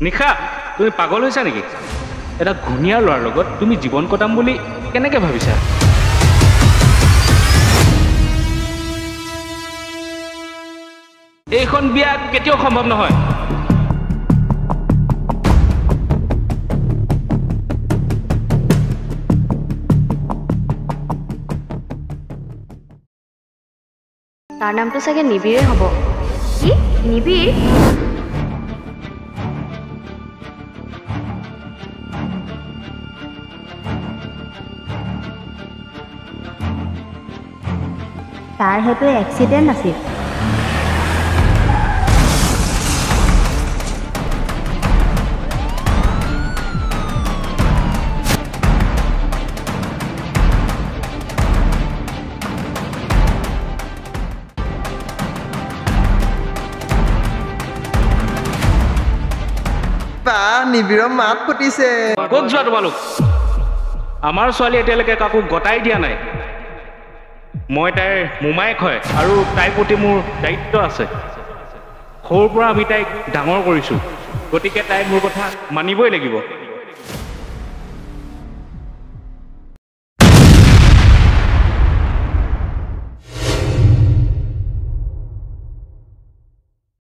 নিশা তুমি পাগল হৈছা নেকি এটা ঘুণীয়া ল'ৰাৰ লগত তুমি জীৱন কটাম বুলি কেনেকৈ ভাবিছা এইখন বিয়া কেতিয়াও সম্ভৱ নহয় তাৰ নামটো চাগে নিবিৰে হ'ব কি নিবিৰ তাৰ হেতু এক্সিডেন্ট আছিল নিবিৰৰ মাত ফুটিছে ক'ত যোৱা তোমালোক আমাৰ ছোৱালী এতিয়ালৈকে কাকো গতাই দিয়া নাই মই তাইৰ মোমায়েক হয় আৰু তাইৰ প্ৰতি মোৰ দায়িত্ব আছে সৰুৰ পৰা আমি তাইক ডাঙৰ কৰিছোঁ গতিকে তাই মোৰ কথা মানিবই লাগিব